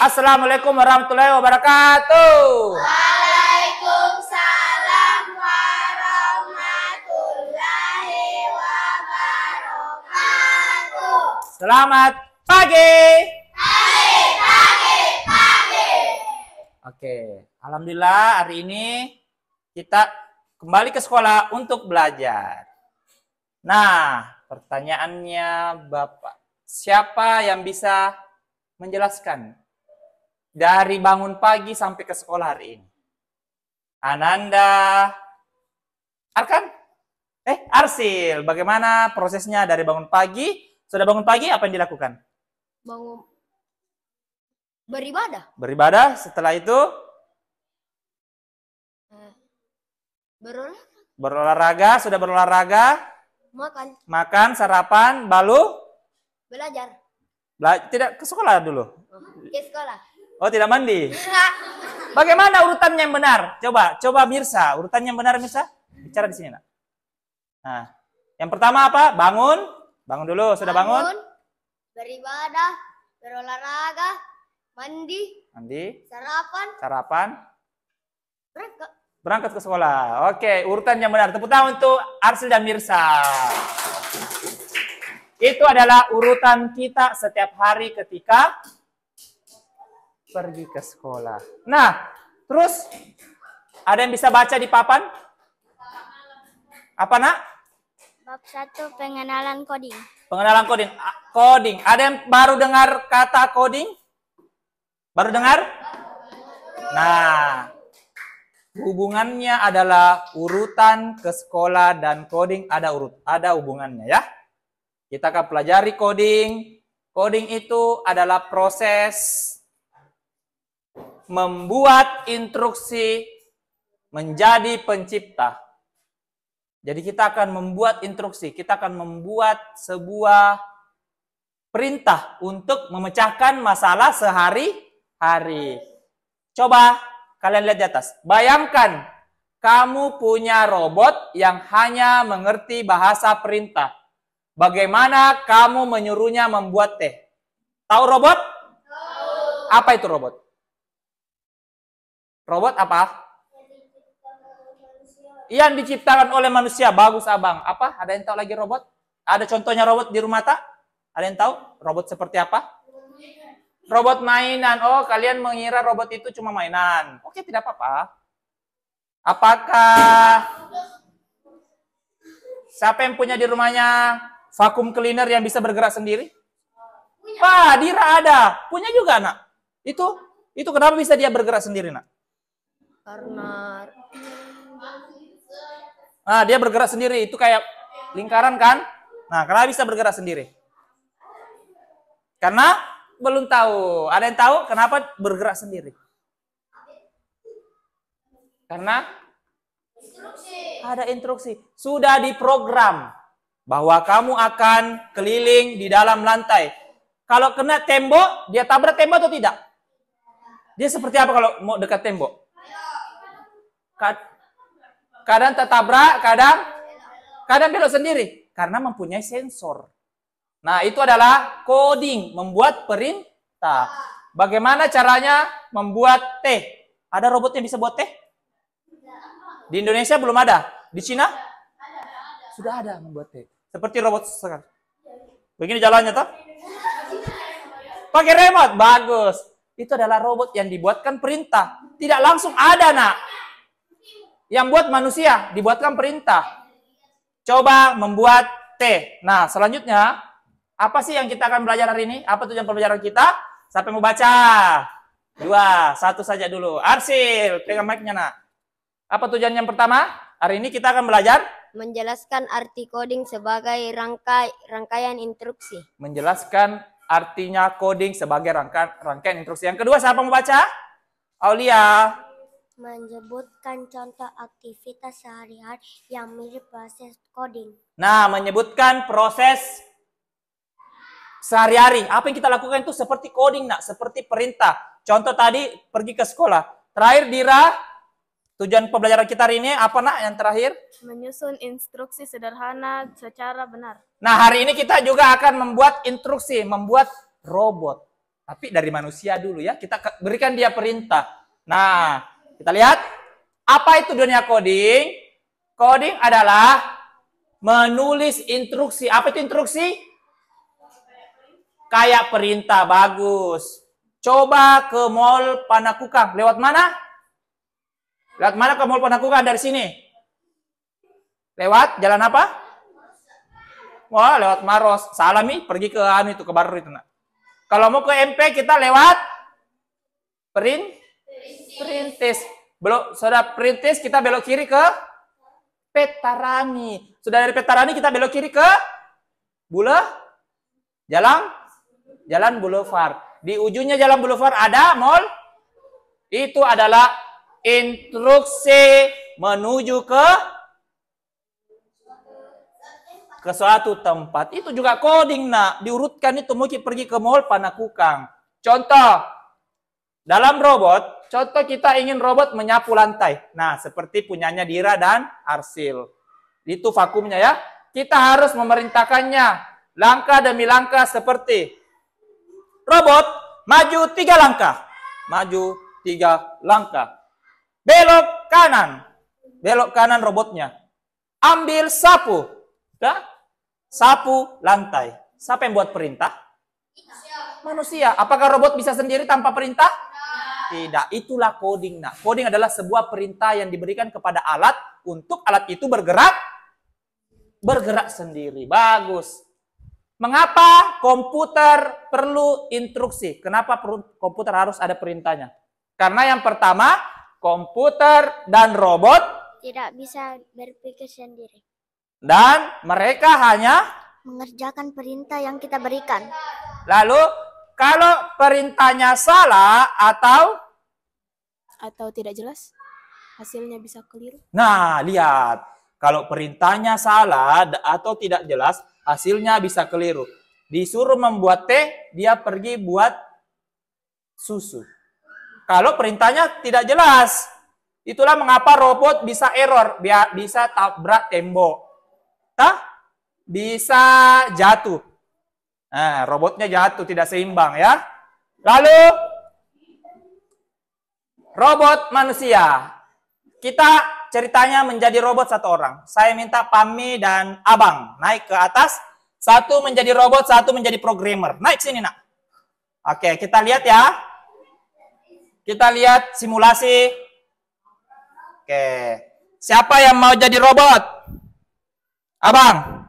Assalamualaikum warahmatullahi wabarakatuh. Waalaikumsalam warahmatullahi wabarakatuh. Selamat pagi. Pagi. Oke, alhamdulillah hari ini kita kembali ke sekolah untuk belajar. Nah, pertanyaannya Bapak, siapa yang bisa menjelaskan dari bangun pagi sampai ke sekolah hari ini? Ananda, Arkan? Arsil, bagaimana prosesnya dari bangun pagi? Sudah bangun pagi, apa yang dilakukan? Bangun beribadah. Beribadah, setelah itu berolahraga, sudah berolahraga, makan, sarapan, baru Belajar. Tidak ke sekolah dulu. Ke sekolah. Oh, tidak mandi. Bagaimana urutannya yang benar? Coba Mirsa, urutannya yang benar Mirsa. Bicara di sini, Nak. Nah, yang pertama apa? Bangun dulu. Sudah bangun? Beribadah, berolahraga, mandi, sarapan, berangkat ke sekolah. Oke, urutan yang benar. Tepuk tangan untuk Arsil dan Mirsa. Itu adalah urutan kita setiap hari ketika pergi ke sekolah. Nah, terus ada yang bisa baca di papan? Apa, Nak? Bab 1 pengenalan coding. Pengenalan coding. Coding. Ada yang baru dengar kata coding? Baru dengar? Nah, hubungannya adalah urutan ke sekolah dan coding ada hubungannya ya. Kita akan pelajari coding. Coding itu adalah proses membuat instruksi menjadi pencipta. Jadi kita akan membuat instruksi, kita akan membuat sebuah perintah untuk memecahkan masalah sehari-hari. Coba kalian lihat di atas. Bayangkan kamu punya robot yang hanya mengerti bahasa perintah. Bagaimana kamu menyuruhnya membuat teh? Tahu robot? Tahu. Apa itu robot? Robot apa? Yang diciptakan oleh manusia. Bagus, Abang. Apa? Ada yang tahu lagi robot? Ada contohnya robot di rumah tak? Ada yang tahu? Robot seperti apa? Robot mainan. Oh, kalian mengira robot itu cuma mainan. Oke, tidak apa-apa. Apakah siapa yang punya di rumahnya vacuum cleaner yang bisa bergerak sendiri? Pak, Dira ada. Punya juga, Nak. Itu kenapa bisa dia bergerak sendiri, Nak? Karena dia bergerak sendiri. Itu kayak lingkaran kan? Nah, kenapa bisa bergerak sendiri? Karena belum tahu. Ada yang tahu kenapa bergerak sendiri? Karena ada instruksi. Sudah diprogram bahwa kamu akan keliling di dalam lantai. Kalau kena tembok, dia tabrak tembok atau tidak? Dia seperti apa kalau mau dekat tembok? Kadang tertabrak, kadang belok sendiri. Karena mempunyai sensor. Nah, itu adalah coding, membuat perintah. Bagaimana caranya membuat teh? Ada robot yang bisa buat teh? Di Indonesia belum ada. Di Cina? Sudah ada membuat teh. Seperti robot sekarang. Begini jalannya toh? Pakai remote, bagus. Itu adalah robot yang dibuatkan perintah. Tidak langsung ada, Nak. Yang buat manusia, dibuatkan perintah. Coba membuat teh. Nah, selanjutnya, apa sih yang kita akan belajar hari ini? Apa tujuan pembelajaran kita? Siapa yang mau baca? 2, 1 saja dulu. Arsil, pegang mic-nya, Nak. Apa tujuan yang pertama? Hari ini kita akan belajar menjelaskan arti coding sebagai rangkaian instruksi. Menjelaskan artinya coding sebagai rangkaian instruksi. Yang kedua, siapa mau baca? Aulia. Menyebutkan contoh aktivitas sehari-hari yang mirip proses coding. Nah, menyebutkan proses sehari-hari. Apa yang kita lakukan itu seperti coding, Nak. Seperti perintah. Contoh tadi, pergi ke sekolah. Terakhir, Dira, tujuan pembelajaran kita hari ini apa, Nak, yang terakhir? Menyusun instruksi sederhana secara benar. Nah, hari ini kita juga akan membuat instruksi, membuat robot. Tapi dari manusia dulu ya, kita berikan dia perintah. Nah, kita lihat. Apa itu dunia coding? Coding adalah menulis instruksi. Apa itu instruksi? Kayak perintah, bagus. Coba ke Mall Panakukang. Lewat mana? Lewat mana ke Mall Panakukang dari sini? Lewat jalan apa? Wah, lewat Maros. Salah nih, pergi ke anu itu, ke Baru itu. Nak. Kalau mau ke MP kita lewat Perintis. Sudah Perintis kita belok kiri ke Petarani. Sudah dari Petarani kita belok kiri ke Jalan Boulevard. Di ujungnya Jalan Boulevard ada mall. Itu adalah instruksi menuju ke suatu tempat. Itu juga coding, nak. Diurutkan itu mungkin pergi ke Mall Panakukang. Contoh, dalam robot, contoh kita ingin robot menyapu lantai. Nah, seperti punyanya Dira dan Arsil. Itu vakumnya ya. Kita harus memerintahkannya langkah demi langkah seperti robot maju 3 langkah. Maju 3 langkah. Belok kanan robotnya. Ambil sapu. Dah? Sapu lantai. Siapa yang buat perintah? Manusia. Apakah robot bisa sendiri tanpa perintah? Tidak. Itulah coding. Nah, coding adalah sebuah perintah yang diberikan kepada alat untuk alat itu bergerak sendiri. Bagus. Mengapa komputer perlu instruksi? Kenapa komputer harus ada perintahnya? Karena yang pertama, komputer dan robot tidak bisa berpikir sendiri. Dan mereka hanya mengerjakan perintah yang kita berikan. Lalu, kalau perintahnya salah atau tidak jelas, hasilnya bisa keliru. Nah, lihat. Kalau perintahnya salah atau tidak jelas, hasilnya bisa keliru. Disuruh membuat teh, dia pergi buat susu. Kalau perintahnya tidak jelas, itulah mengapa robot bisa error, bisa tabrak tembok. Bisa jatuh. Nah, robotnya jatuh, tidak seimbang ya. Lalu, robot manusia. Kita ceritanya menjadi robot satu orang. Saya minta Pami dan Abang naik ke atas. Satu menjadi robot, satu menjadi programmer. Naik sini, nak. Oke, kita lihat ya. Kita lihat simulasi. Oke. Siapa yang mau jadi robot? Abang.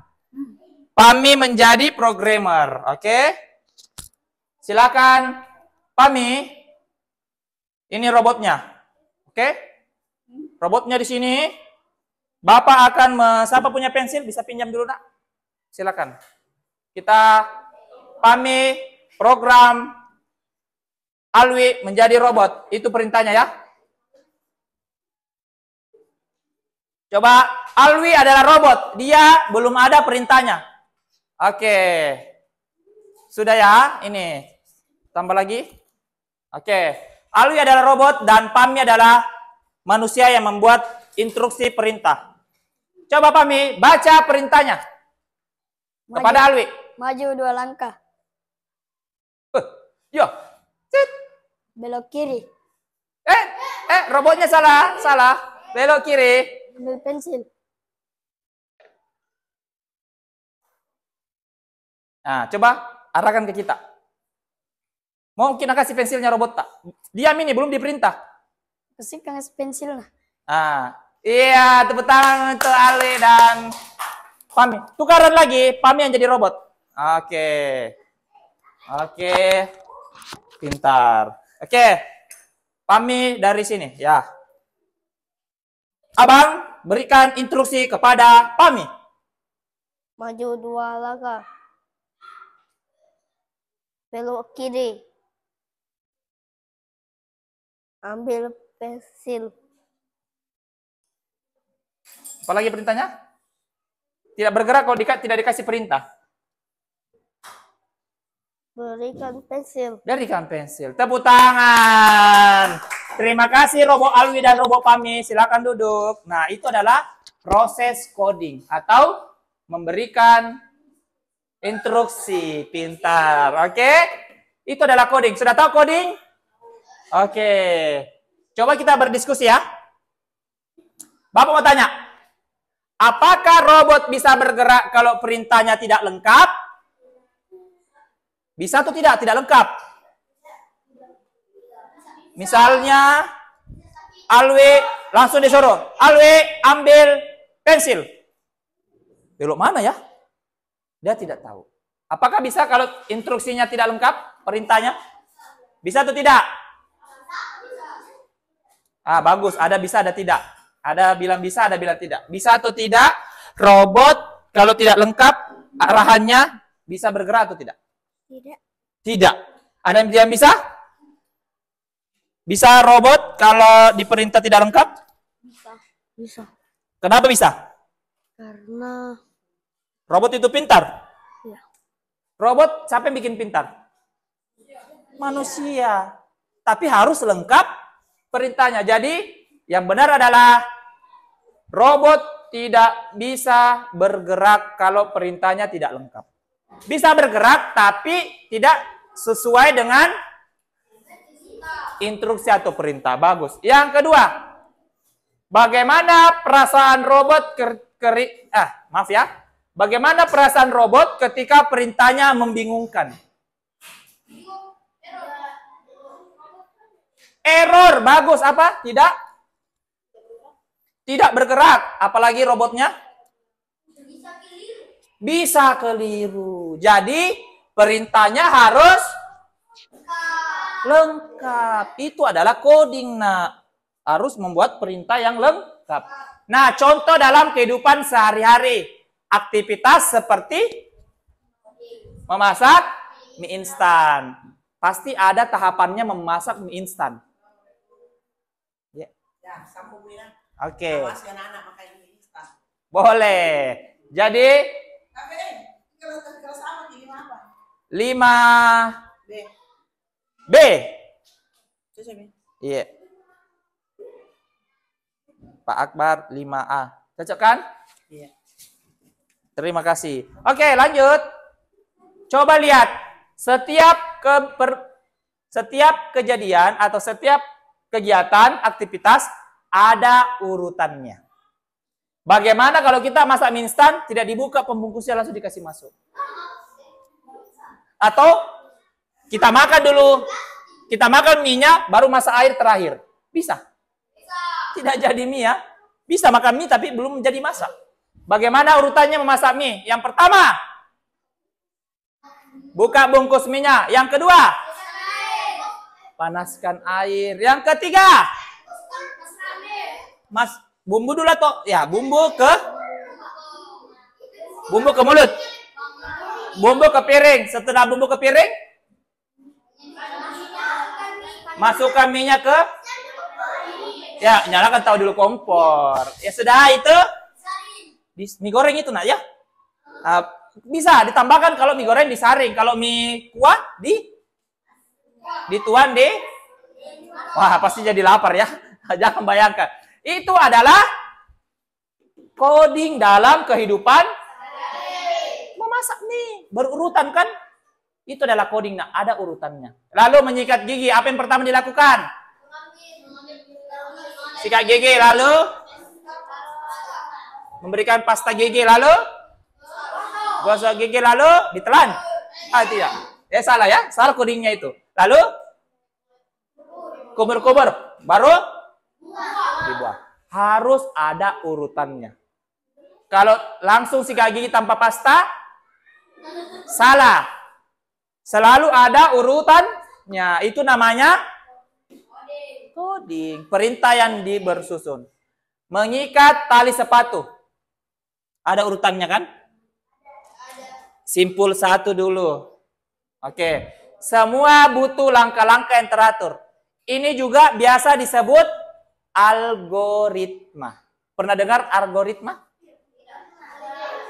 Pami menjadi programmer. Oke. Silakan. Pami. Ini robotnya. Oke. Robotnya di sini. Bapak akan siapa punya pensil bisa pinjam dulu, nak. Silakan. Kita Pami program Alwi menjadi robot. Itu perintahnya ya. Coba Alwi adalah robot. Dia belum ada perintahnya. Oke. Sudah ya? Ini. Tambah lagi. Oke. Alwi adalah robot dan Pami adalah manusia yang membuat instruksi perintah. Coba Pami baca perintahnya kepada Alwi. Maju 2 langkah. Yo. Sit. Belok kiri. Robotnya salah. Belok kiri. Ambil pensil. Nah, coba arahkan ke kita. Mau kita kasih pensilnya robot tak? Diam ini, belum diperintah. Kasih pensil lah. Iya, tepuk tangan untuk Ali dan Pami. Tukaran lagi, Pami yang jadi robot. Oke. Pintar. Oke. Pami dari sini, ya. Abang, berikan instruksi kepada Pami. Maju 2 langkah. Belok kiri. Ambil pensil. Apalagi perintahnya? Tidak bergerak kalau tidak dikasih perintah. Berikan pensil. Berikan pensil. Tepuk tangan. Terima kasih robot Alwi dan robot Pami. Silakan duduk. Nah, itu adalah proses coding atau memberikan instruksi. Pintar. Oke? Itu adalah coding. Sudah tahu coding? Oke. Coba kita berdiskusi ya. Bapak mau tanya. Apakah robot bisa bergerak kalau perintahnya tidak lengkap? Bisa atau tidak? Tidak lengkap. Misalnya, Alwi langsung disuruh. Alwi ambil pensil. Belok mana ya? Dia tidak tahu. Apakah bisa kalau instruksinya tidak lengkap? Perintahnya? Bisa atau tidak? Bagus. Ada bisa, ada tidak. Ada bilang bisa, ada bilang tidak. Bisa atau tidak? Robot kalau tidak lengkap arahannya bisa bergerak atau tidak? Tidak. Tidak. Ada yang bisa? Bisa robot kalau diperintah tidak lengkap? Bisa. Kenapa bisa? Karena Robot itu pintar? ya. Robot siapa yang bikin pintar? Manusia. Tapi harus lengkap perintahnya. Jadi yang benar adalah robot tidak bisa bergerak kalau perintahnya tidak lengkap. Bisa bergerak tapi tidak sesuai dengan instruksi atau perintah. Bagus. Yang kedua, bagaimana perasaan robot Bagaimana perasaan robot ketika perintahnya membingungkan? Error. Bagus. Apa? Tidak bergerak. Apalagi robotnya bisa keliru. Jadi perintahnya harus lengkap. Itu adalah coding, nak. Harus membuat perintah yang lengkap. Nah, contoh dalam kehidupan sehari-hari. Aktivitas seperti memasak mie instan. Pasti ada tahapannya memasak mie instan. Ya. Oke. Boleh. Jadi 5B. Iya. Pak Akbar 5A. Cocok kan? Iya. Terima kasih. Oke, lanjut. Coba lihat. Setiap kejadian atau setiap kegiatan, aktivitas ada urutannya. Bagaimana kalau kita masak mie instan, tidak dibuka pembungkusnya langsung dikasih masuk? Atau kita makan dulu. Kita makan mie-nya, baru masak air terakhir. Bisa? Tidak jadi mie ya. Bisa makan mie tapi belum menjadi masak. Bagaimana urutannya memasak mie? Yang pertama, buka bungkus mie-nya. Yang kedua, panaskan air. Yang ketiga, bumbu dulu atau ya bumbu ke mulut. Bumbu ke piring. Setelah bumbu ke piring, masukkan mie-nya ke nyalakan tahu dulu kompor. Ya sudah itu mie goreng itu nak ya. Bisa ditambahkan kalau mie goreng disaring, kalau mie kuah dituan di. Wah, pasti jadi lapar ya. Jangan bayangkan. Itu adalah coding dalam kehidupan memasak mie. Berurutan kan? Itu adalah coding, nah, ada urutannya. Lalu menyikat gigi, apa yang pertama dilakukan? Sikat gigi, lalu memberikan pasta gigi, lalu gosok gigi, lalu ditelan. Tidak. Salah ya. Salah codingnya itu. Lalu kubur-kubur, baru dibuang. Harus ada urutannya. Kalau langsung sikat gigi tanpa pasta, salah. Selalu ada urutannya. Itu namanya coding. Perintah yang bersusun. Mengikat tali sepatu. Ada urutannya kan? Simpul satu dulu. Oke. Semua butuh langkah-langkah yang teratur. Ini juga biasa disebut algoritma. Pernah dengar algoritma?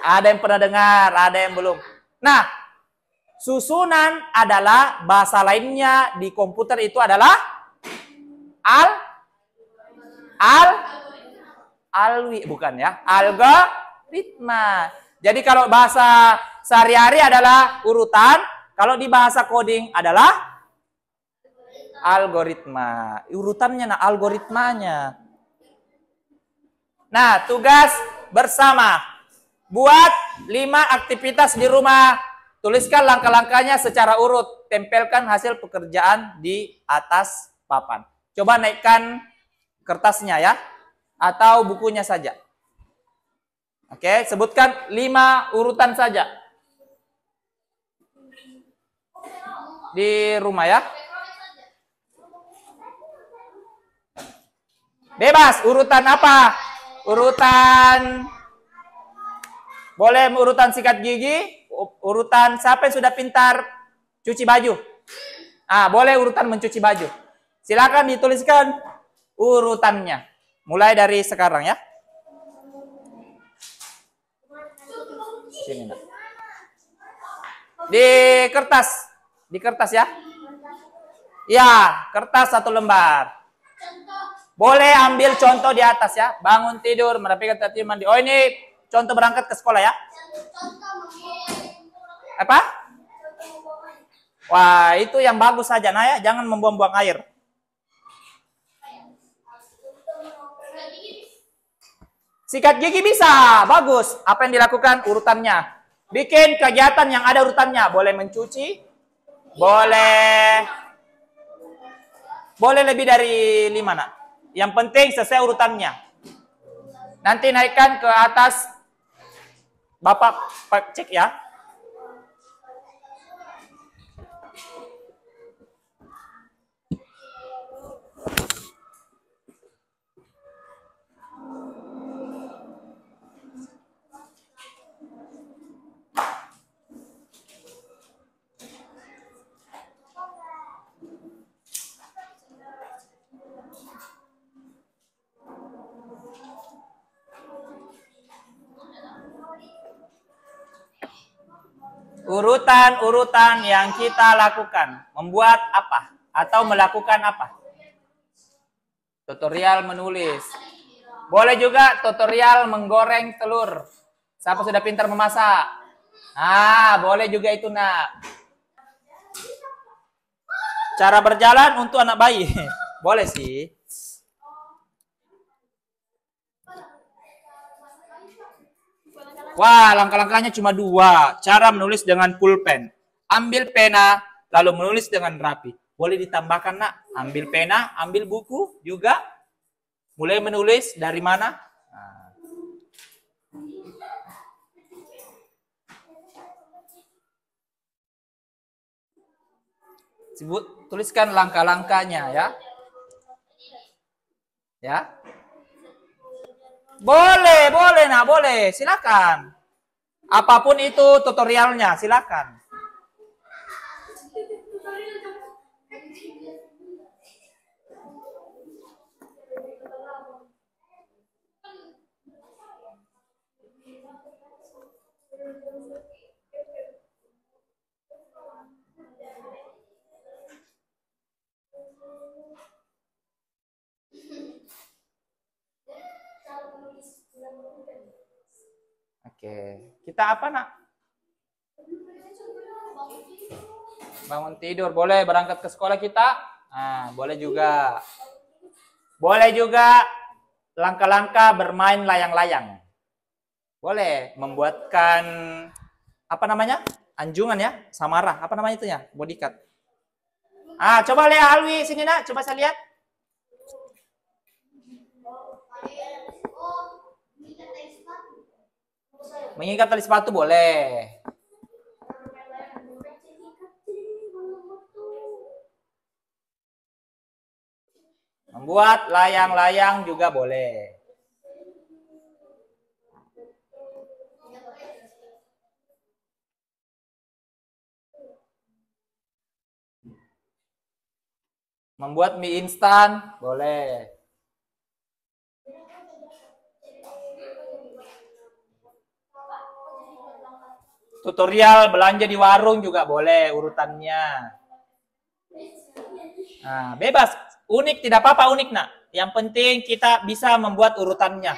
Ada yang pernah dengar, ada yang belum. Nah, susunan adalah bahasa lainnya di komputer itu adalah algoritma. Jadi kalau bahasa sehari-hari adalah urutan, Kalau di bahasa coding adalah algoritma. Urutannya, nah algoritmanya. Nah, tugas bersama. Buat 5 aktivitas di rumah. Tuliskan langkah-langkahnya secara urut. Tempelkan hasil pekerjaan di atas papan. Coba naikkan kertasnya ya. Atau bukunya saja. Oke, sebutkan 5 urutan saja. Di rumah ya. Bebas, urutan apa? Urutan, boleh urutan sikat gigi, urutan siapa yang sudah pintar cuci baju. Boleh urutan mencuci baju. Silakan dituliskan urutannya. Mulai dari sekarang ya. Sini, nak. Di kertas ya. Ya, kertas 1 lembar. Boleh ambil contoh di atas ya. Bangun tidur, merapikan tempat mandi. Oh, ini contoh berangkat ke sekolah ya. Apa? Wah, itu yang bagus saja nah ya. Jangan membuang-buang air. Sikat gigi bisa, bagus. Apa yang dilakukan? Urutannya. Bikin kegiatan yang ada urutannya. Boleh mencuci, boleh lebih dari 5 nak. Yang penting sesuai urutannya. Nanti naikkan ke atas. Bapak cek ya. Urutan-urutan yang kita lakukan. Membuat apa? Atau melakukan apa? Tutorial menulis. Boleh juga tutorial menggoreng telur. Siapa sudah pintar memasak? Boleh juga itu nak. Cara berjalan untuk anak bayi. Boleh sih. Wah, langkah-langkahnya cuma 2. Cara menulis dengan pulpen. Ambil pena, lalu menulis dengan rapi. Boleh ditambahkan nak. Ambil pena, ambil buku juga. Mulai menulis dari mana? Tuliskan langkah-langkahnya ya. Ya. Boleh nak, boleh. Silakan. Apapun itu tutorialnya, silakan. Oke, kita apa nak? Bangun tidur, boleh berangkat ke sekolah kita? Boleh juga. Boleh juga langkah-langkah bermain layang-layang. Boleh membuatkan apa namanya? Anjungan ya, samarah. Apa namanya itu ya? Bodyguard. Coba lihat Alwi sini nak, coba saya lihat. Mengikat tali sepatu boleh. Membuat layang-layang juga boleh. Membuat mie instan boleh. Tutorial belanja di warung juga boleh urutannya. Bebas. Unik tidak apa-apa unik nak. Yang penting kita bisa membuat urutannya.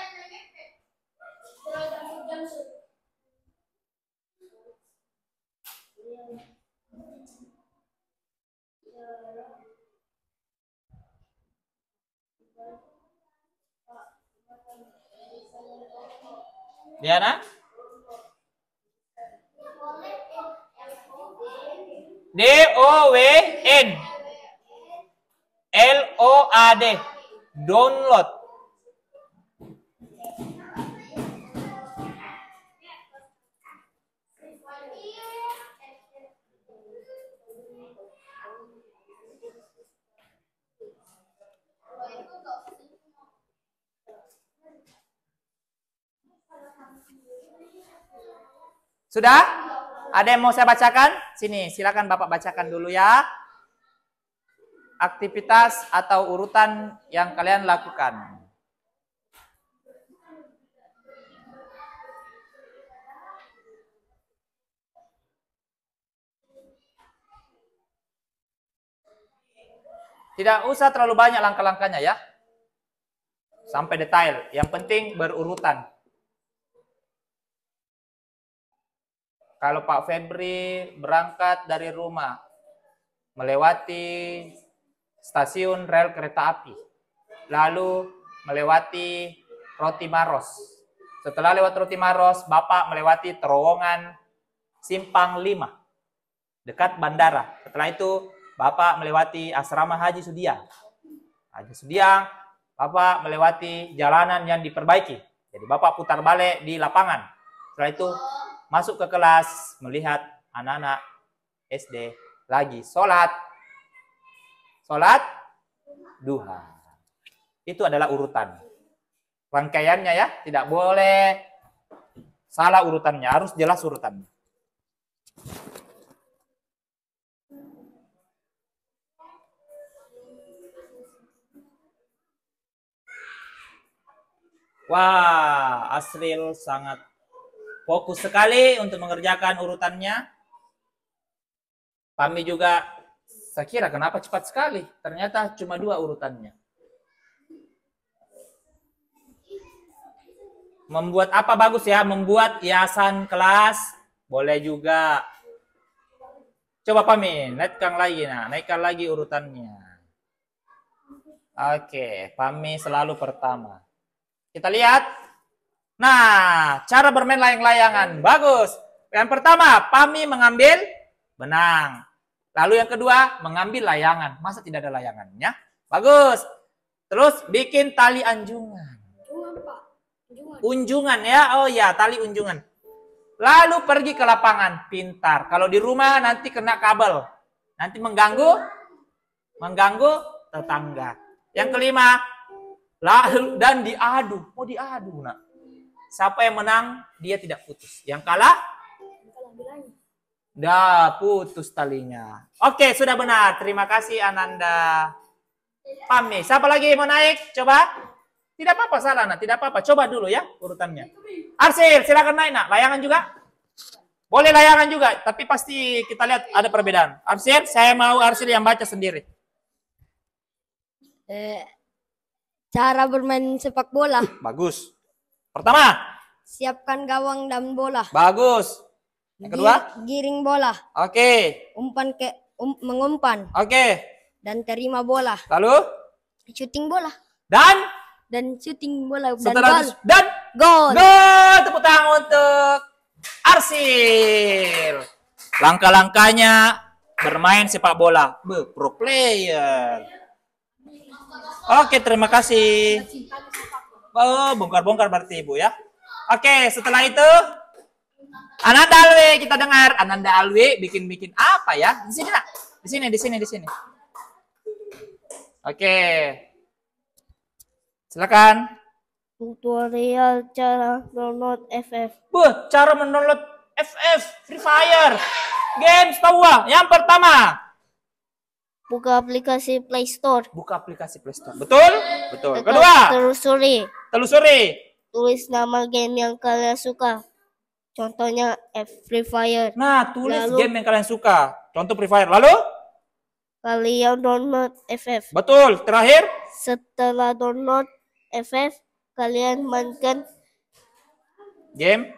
Diana? DOWN LOAD download. Sudah? Ada yang mau saya bacakan? Sini, silakan Bapak bacakan dulu ya. Aktivitas atau urutan yang kalian lakukan. Tidak usah terlalu banyak langkah-langkahnya ya. Sampai detail. Yang penting berurutan. Kalau Pak Febri berangkat dari rumah, melewati stasiun rel kereta api, lalu melewati Roti Maros. Setelah lewat Roti Maros, Bapak melewati terowongan Simpang 5, dekat bandara. Setelah itu, Bapak melewati asrama Haji Sudiang. Haji Sudiang, Bapak melewati jalanan yang diperbaiki. Jadi Bapak putar balik di lapangan. Setelah itu, masuk ke kelas, melihat anak-anak SD lagi sholat duha. Itu adalah urutan. Rangkaiannya ya, tidak boleh salah urutannya, harus jelas urutannya. Wah, Asril sangat fokus sekali untuk mengerjakan urutannya. Kami juga, saya kira kenapa cepat sekali? Ternyata cuma 2 urutannya. Membuat apa bagus ya? Membuat hiasan kelas, boleh juga. Coba Pami, naikkan lagi. Nah, naikkan lagi urutannya. Oke, Pami selalu pertama. Kita lihat. Nah, cara bermain layang-layangan. Bagus. Yang pertama, Pami mengambil benang. Lalu yang kedua, mengambil layangan. Masa tidak ada layangannya? Bagus. Terus bikin tali anjungan. Unjungan ya. Oh ya, tali unjungan. Lalu pergi ke lapangan. Pintar. Kalau di rumah nanti kena kabel. Nanti mengganggu tetangga. Yang kelima, lalu dan diadu. Mau diadu, nak. Siapa yang menang, dia tidak putus. Yang kalah, dah putus talinya. Oke, sudah benar. Terima kasih Ananda. Pami, siapa lagi mau naik? Coba. Tidak apa-apa salah, nak. Tidak apa-apa. Coba dulu ya urutannya. Arsil, silakan naik, nak. Layangan juga? Boleh layangan juga, tapi pasti kita lihat ada perbedaan. Arsil, saya mau Arsil yang baca sendiri. Cara bermain sepak bola. Bagus. Pertama. Siapkan gawang dan bola. Bagus. Yang kedua. Giring bola. Oke. Mengumpan. Oke. Dan terima bola. Lalu. Shooting bola. Dan shooting bola. Dan gol. Gol. Tepuk tangan untuk Arsil. Langkah-langkahnya bermain sepak bola. Pro player. Oke, terima kasih. Oh, bongkar-bongkar berarti Ibu ya. Oke, setelah itu Ananda Alwi kita dengar. Ananda Alwi bikin apa ya? Di sini nak. Di sini. Oke. Silakan. Tutorial cara download FF. Cara mendownload FF Free Fire. Games tahu. Yang pertama, buka aplikasi Play Store. Betul? Kedua, telusuri. Tulis nama game yang kalian suka. Contohnya Free Fire. Nah, tulis game yang kalian suka. Contoh Free Fire. Lalu? Kalian download FF. Betul. Terakhir? Setelah download FF, kalian mainkan game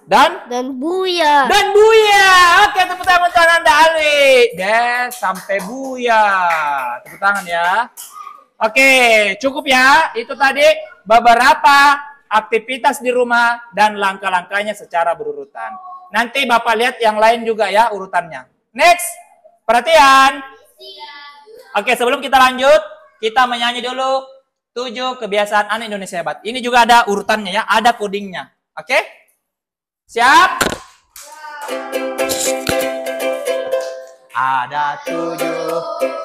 dan buya. Oke, tepuk tangan untuk Ananda Alwi. Sampai buya. Tepuk tangan ya. Oke, cukup ya. Itu tadi beberapa aktivitas di rumah dan langkah-langkahnya secara berurutan. Nanti Bapak lihat yang lain juga ya urutannya. Next, perhatian. Oke, sebelum kita lanjut, kita menyanyi dulu 7 kebiasaan anak Indonesia hebat. Ini juga ada urutannya ya, ada codingnya. Oke? Siap? Ada 7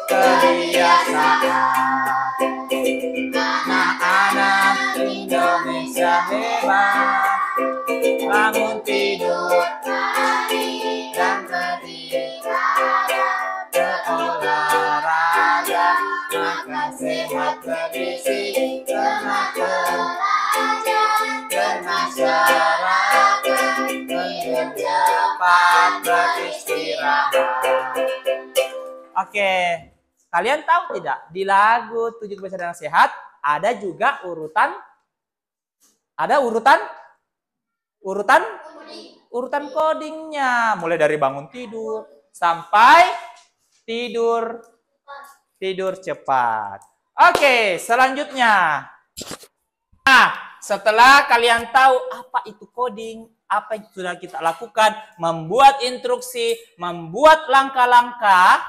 kebiasaan anak-anak Indonesia hebat. Bangun tidur dan berolahraga, makan sehat bergizi, ternak bermasyarakat, tidur cepat beristirahat. Oke, kalian tahu tidak? Di lagu 7 kebiasaan anak sehat ada juga urutan codingnya, mulai dari bangun tidur sampai tidur cepat. Oke, selanjutnya. Nah, setelah kalian tahu apa itu coding, apa yang sudah kita lakukan, membuat instruksi, membuat langkah-langkah,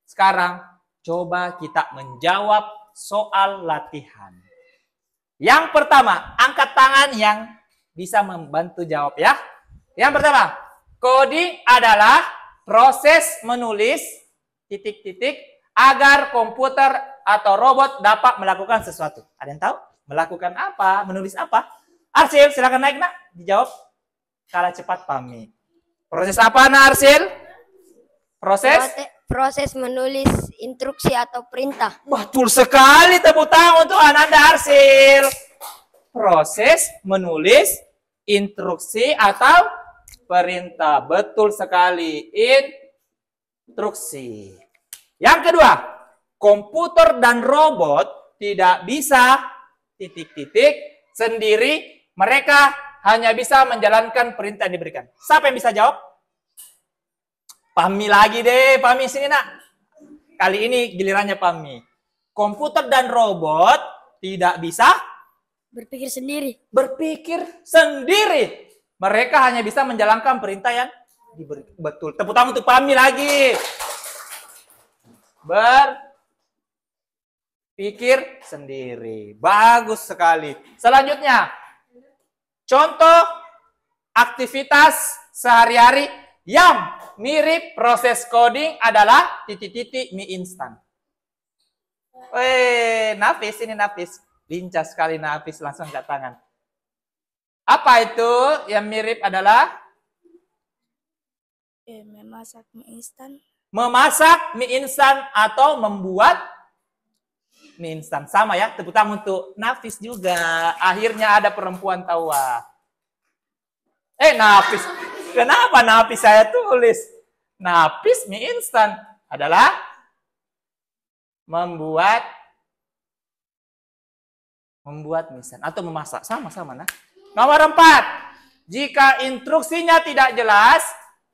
sekarang coba kita menjawab soal latihan. Yang pertama, angkat tangan yang bisa membantu jawab ya. Yang pertama, coding adalah proses menulis titik-titik agar komputer atau robot dapat melakukan sesuatu. Ada yang tahu? Melakukan apa? Menulis apa? Arsil, silakan naik nak. Dijawab. Kalah cepat Pami. Proses apa nak Arsil? Proses menulis instruksi atau perintah. Betul sekali, tepuk tangan untuk Ananda Arsil. Proses menulis instruksi atau perintah. Betul sekali. Instruksi. Yang kedua, komputer dan robot tidak bisa titik-titik sendiri. Mereka hanya bisa menjalankan perintah yang diberikan. Siapa yang bisa jawab? Pami lagi deh. Pami sini nak. Kali ini gilirannya Pami. Komputer dan robot tidak bisa Berpikir sendiri. berpikir sendiri. Mereka hanya bisa menjalankan perintah yang diberi. Betul. Tepuk tangan untuk Pami lagi. Berpikir sendiri. Bagus sekali. Selanjutnya. Contoh aktivitas sehari-hari yang mirip proses coding adalah titik-titik mie instan. Nafis ini Nafis. Lincah sekali Nafis, langsung angkat tangan. Apa itu yang mirip adalah? Memasak mie instan. Memasak mie instan atau membuat mie instan. Sama ya, tepuk tangan untuk Nafis juga. Akhirnya ada perempuan tawa. Nafis. Kenapa Nafis saya tulis? Nafis mie instan adalah membuat mie instan atau memasak. Sama-sama nah. Nomor 4. Jika instruksinya tidak jelas,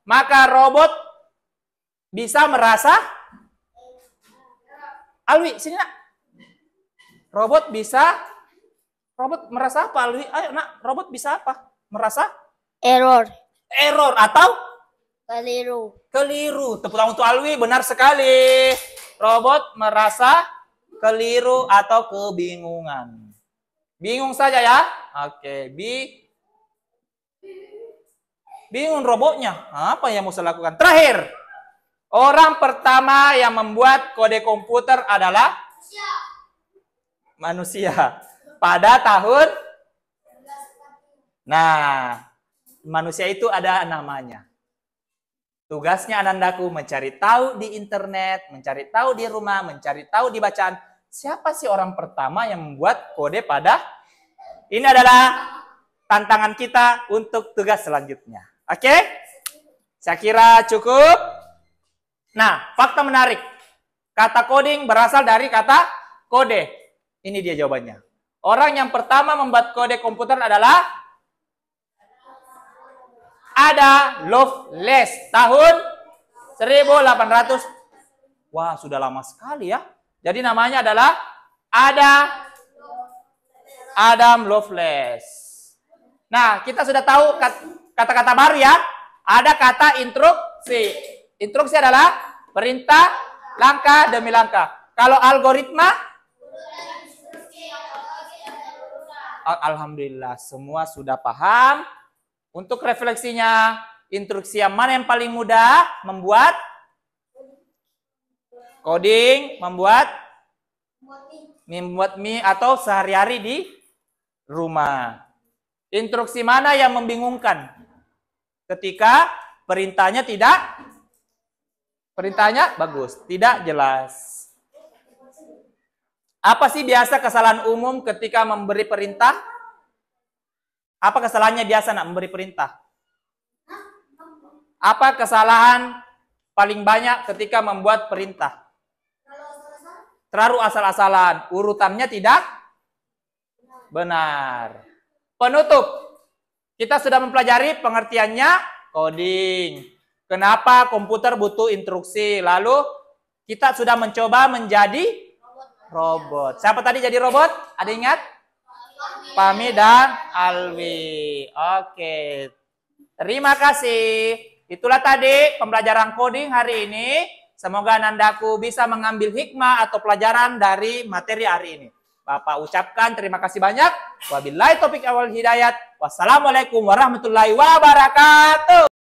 maka robot bisa merasa. Alwi, sini nak. Robot merasa apa Alwi? Ayo nak, robot bisa apa? Merasa? Error atau? Keliru. Tepuk tangan untuk Alwi, benar sekali. Robot merasa keliru atau kebingungan. Bingung saja ya. Oke, bingung robotnya. Apa yang mau saya lakukan? Terakhir, orang pertama yang membuat kode komputer adalah manusia. Pada tahun, manusia itu ada namanya. Tugasnya Anandaku mencari tahu di internet, mencari tahu di rumah, mencari tahu di bacaan. Siapa sih orang pertama yang membuat kode pada? Ini adalah tantangan kita untuk tugas selanjutnya. Oke? Saya kira cukup. Nah, fakta menarik. Kata coding berasal dari kata kode. Ini dia jawabannya. Orang yang pertama membuat kode komputer adalah Ada Lovelace tahun 1800. Wah, sudah lama sekali ya. Jadi namanya adalah Ada Adam Lovelace. Nah, kita sudah tahu kata-kata baru ya. Ada kata instruksi. Instruksi adalah perintah langkah demi langkah. Kalau algoritma, alhamdulillah semua sudah paham. Untuk refleksinya, instruksi yang mana yang paling mudah? Membuat coding, membuat mie atau sehari-hari di rumah. Instruksi mana yang membingungkan? Ketika perintahnya bagus, tidak jelas. Apa sih biasa kesalahan umum ketika memberi perintah? Apa kesalahannya biasa nak memberi perintah? Apa kesalahan paling banyak ketika membuat perintah? Terlalu asal-asalan, urutannya tidak benar. Penutup. Kita sudah mempelajari pengertiannya coding. Kenapa komputer butuh instruksi? Lalu kita sudah mencoba menjadi robot. Siapa tadi jadi robot? Ada ingat? Pami dan Alwi. Oke. Terima kasih. Itulah tadi pembelajaran coding hari ini. Semoga Nandaku bisa mengambil hikmah atau pelajaran dari materi hari ini. Bapak ucapkan terima kasih banyak. Wabillahi taufiq wal hidayat. Wassalamualaikum warahmatullahi wabarakatuh.